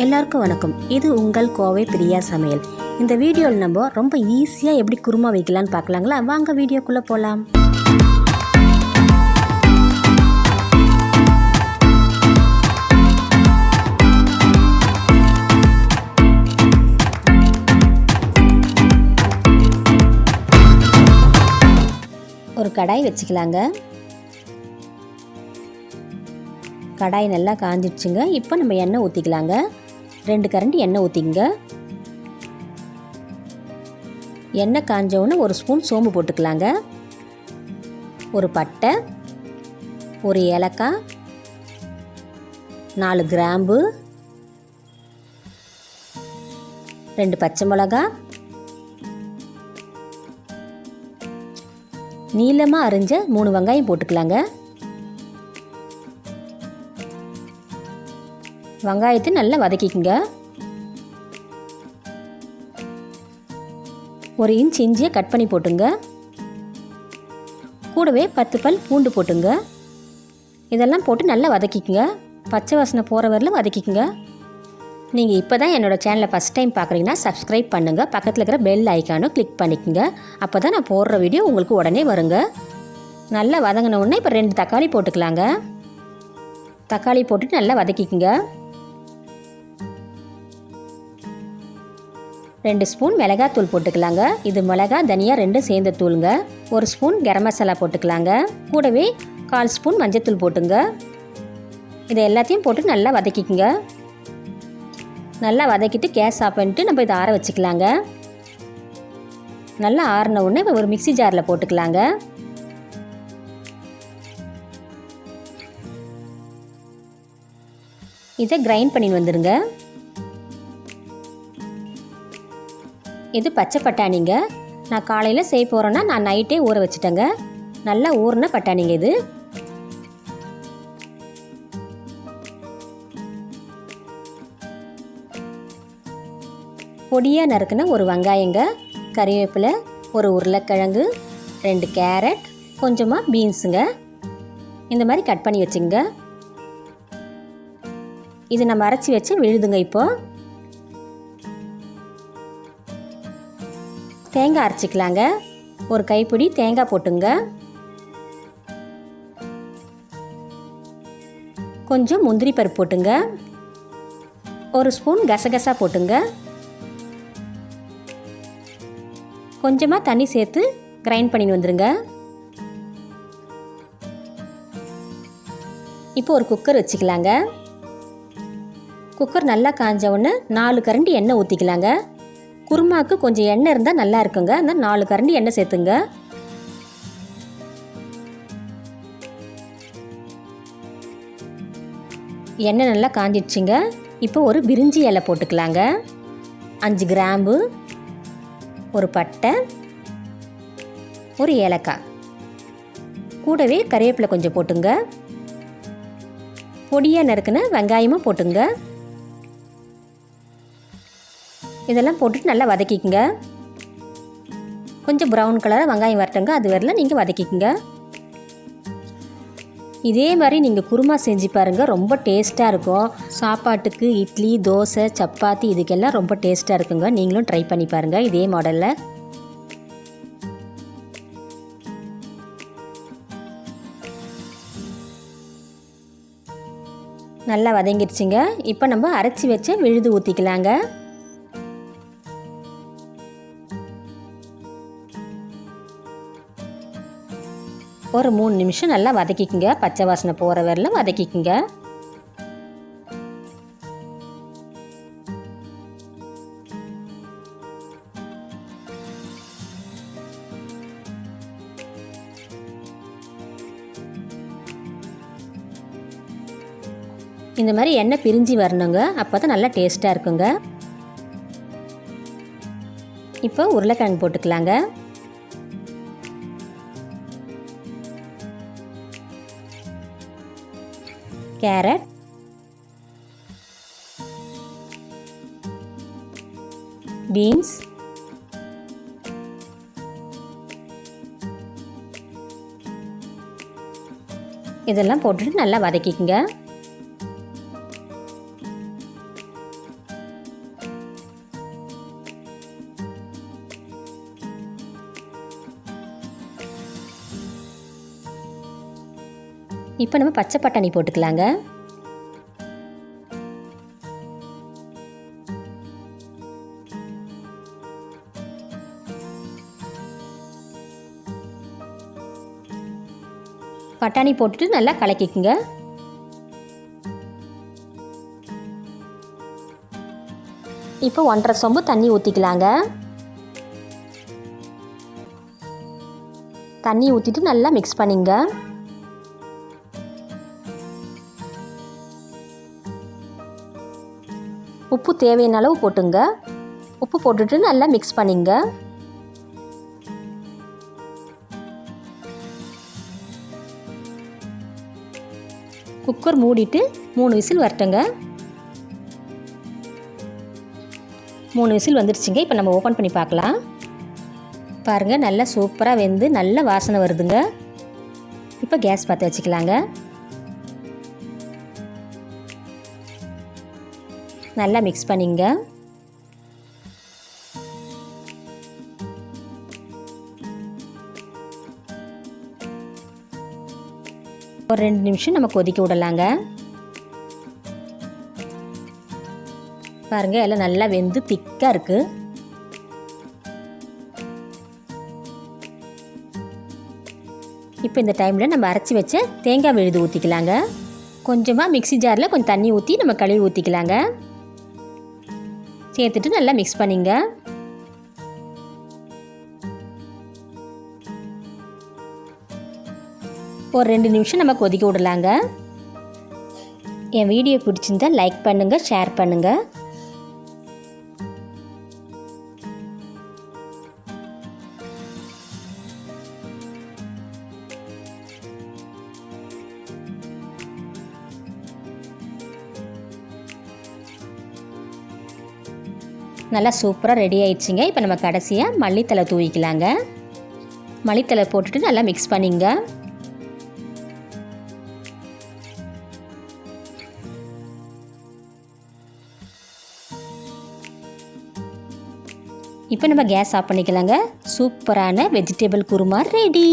எல்லாருக்கும் வணக்கம். இது உங்கள் கோவை பிரியா சமையல். இந்த வீடியோவில் நம்ம ரொம்ப ஈஸியாக எப்படி குருமா வைக்கலான்னு பார்க்கலாங்களா? வாங்க வீடியோக்குள்ளே போகலாம். ஒரு கடாய் வச்சுக்கலாங்க. கடாய் நல்லா காஞ்சிடுச்சுங்க. இப்போ நம்ம எண்ணெய் ஊற்றிக்கலாங்க. 2 கரண்டி எண்ணெய் ஊற்றிங்க. எண்ணெய் காஞ்சவுடனே 1 ஸ்பூன் சோம்பு போட்டுக்கலாங்க. ஒரு பட்டை, ஒரு ஏலக்காய், 4 கிராம்பு, 2 பச்சை மிளகா, நீளமாக அரிஞ்ச 3 வெங்காயம் போட்டுக்கலாங்க. வெங்காயத்தை நல்லா வதக்கிக்குங்க. 1 இன்ச் இஞ்சியை கட் பண்ணி போட்டுங்க. கூடவே 10 பல் பூண்டு போட்டுங்க. இதெல்லாம் போட்டு நல்லா வதக்கிக்குங்க. பச்சை வாசனை போகிற வரலும் வதக்கிக்குங்க. நீங்கள் இப்போ தான் என்னோடய சேனலை ஃபஸ்ட் டைம் பார்க்குறீங்கன்னா சப்ஸ்கிரைப் பண்ணுங்கள். பக்கத்தில் இருக்கிற பெல் ஐக்கானும் கிளிக் பண்ணிக்கோங்க. அப்போ தான் நான் போடுற வீடியோ உங்களுக்கு உடனே வருங்க. நல்லா வதங்கின உடனே இப்போ 2 தக்காளி போட்டுக்கலாங்க. தக்காளி போட்டுட்டு நல்லா வதக்கிக்குங்க. 2 ஸ்பூன் மிளகாத்தூள் போட்டுக்கலாங்க. இது மிளகா தனியா 2 சேர்ந்த தூளுங்க. 1 ஸ்பூன் கரம் மசாலா போட்டுக்கலாங்க. கூடவே 1/4 ஸ்பூன் மஞ்சத்தூள் போட்டுங்க. இதை எல்லாத்தையும் போட்டு நல்லா வதக்கிக்குங்க. நல்லா வதக்கிட்டு கேஸ் ஆஃப் பண்ணிட்டு நம்ம இதை ஆற வச்சுக்கலாங்க. நல்லா ஆறின உடனே இப்போ ஒரு மிக்ஸி ஜாரில் போட்டுக்கலாங்க. இதை கிரைண்ட் பண்ணி வந்துடுங்க. இது பச்சை பட்டாணிங்க. நான் காலையில் செய்ய போகிறேன்னா நான் நைட்டே ஊற வச்சுட்டேங்க. நல்லா ஊறின பட்டாணிங்க இது. பொடியாக நறுக்குன ஒரு வெங்காயங்க, கறிவேப்பிலை, ஒரு உருளைக்கிழங்கு, 2 கேரட், கொஞ்சமாக பீன்ஸுங்க. இந்த மாதிரி கட் பண்ணி வச்சுங்க. இது நம்ம அரைச்சி வச்சு விழுதுங்க. இப்போது தேங்காய் அரைச்சிக்கலாங்க. ஒரு கைப்பிடி தேங்காய் போட்டுங்க. கொஞ்சம் முந்திரி பருப்பு போட்டுங்க. 1 ஸ்பூன் கசகசா போட்டுங்க. கொஞ்சமாக தண்ணி சேர்த்து கிரைண்ட் பண்ணி வந்துடுங்க. இப்போ ஒரு குக்கர் வச்சுக்கலாங்க. குக்கர் நல்லா காஞ்ச உடனே 4 கரண்டி எண்ணெய் ஊற்றிக்கலாங்க. குருமாவுக்கு கொஞ்சம் எண்ணெய் இருந்தால் நல்லா இருக்குங்க. அந்த 4 கரண்டி எண்ணெய் சேர்த்துங்க. எண்ணெய் நல்லா காஞ்சிடுச்சுங்க. இப்போ ஒரு பிரிஞ்சி இலை போட்டுக்கலாங்க. 5 கிராம்பு, ஒரு பட்டை, ஒரு ஏலக்காய், கூடவே கறிவேப்பிலை கொஞ்சம் போட்டுங்க. பொடியாக நறுக்குன வெங்காயமும் போட்டுங்க. இதெல்லாம் போட்டுட்டு நல்லா வதக்கிக்குங்க. கொஞ்சம் ப்ரௌன் கலராக வெங்காயம் வரட்டுங்க. அது வரல நீங்கள் வதக்கிக்குங்க. இதே மாதிரி நீங்கள் குருமா செஞ்சு பாருங்கள். ரொம்ப டேஸ்ட்டாக இருக்கும். சாப்பாட்டுக்கு இட்லி, தோசை, சப்பாத்தி இதுக்கெல்லாம் ரொம்ப டேஸ்ட்டாக இருக்குங்க. நீங்களும் ட்ரை பண்ணி பாருங்கள் இதே மாடலில். நல்லா வதங்கிடுச்சுங்க. இப்போ நம்ம அரைச்சி வச்ச விழுது ஊற்றிக்கலாங்க. ஒரு 3 நிமிஷம் நல்லா வதக்கிக்குங்க. பச்சை வாசனை போகிற வரலும் வதக்கிக்குங்க. இந்த மாதிரி எண்ணெய் பிரிஞ்சு வரணுங்க. அப்போ தான் நல்லா டேஸ்ட்டாக இருக்குங்க. இப்போ உருளைக்கிழங்கு போட்டுக்கலாங்க. கேரட், பீன்ஸ், இதெல்லாம் போட்டுட்டு நல்லா வதக்கிக்குங்க. இப்போ நம்ம பச்சை பட்டாணி போட்டுக்கலாங்க. பட்டாணி போட்டுட்டு நல்லா கலக்கிக்குங்க. இப்போ 1.5 சொம்பு தண்ணி ஊற்றிக்கலாங்க. தண்ணி ஊற்றிட்டு நல்லா மிக்ஸ் பண்ணிங்க. உப்பு தேவையான அளவு போட்டுங்க. உப்பு போட்டுட்டு நல்லா மிக்ஸ் பண்ணிங்க. குக்கர் மூடிட்டு 3 விசில் வரட்டுங்க. 3 விசில் வந்துடுச்சுங்க. இப்போ நம்ம ஓப்பன் பண்ணி பார்க்கலாம். பாருங்கள், நல்லா சூப்பராக வெந்து நல்ல வாசனை வருதுங்க. இப்போ கேஸ் பற்ற வச்சுக்கலாங்க. நல்லா மிக்ஸ் பண்ணிங்க. ஒரு 2 நிமிஷம் நம்ம கொதிக்க விடலாங்க. பாருங்கள், எல்லாம் நல்லா வெந்து திக்காக இருக்குது. இப்போ இந்த டைமில் நம்ம அரைச்சி வச்ச தேங்காய் விழுது ஊற்றிக்கலாங்க. கொஞ்சமாக மிக்ஸி ஜாரில் கொஞ்சம் தண்ணி ஊற்றி நம்ம கழுவி ஊற்றிக்கலாங்க. சேர்த்துட்டு நல்லா மிக்ஸ் பண்ணிங்க. ஒரு 2 நிமிஷம் நம்ம கொதிக்க விடலாங்க. என் வீடியோ பிடிச்சிருந்தா லைக் பண்ணுங்கள், ஷேர் பண்ணுங்கள். நல்லா சூப்பராக ரெடி ஆயிடுச்சுங்க. இப்போ நம்ம கடைசியாக மல்லித்தலை தூவிக்கலாங்க. மல்லித்தலை போட்டுட்டு நல்லா மிக்ஸ் பண்ணிங்க. இப்போ நம்ம கேஸ் ஆஃப் பண்ணிக்கலாங்க. சூப்பரான வெஜிடபிள் குருமா ரெடி.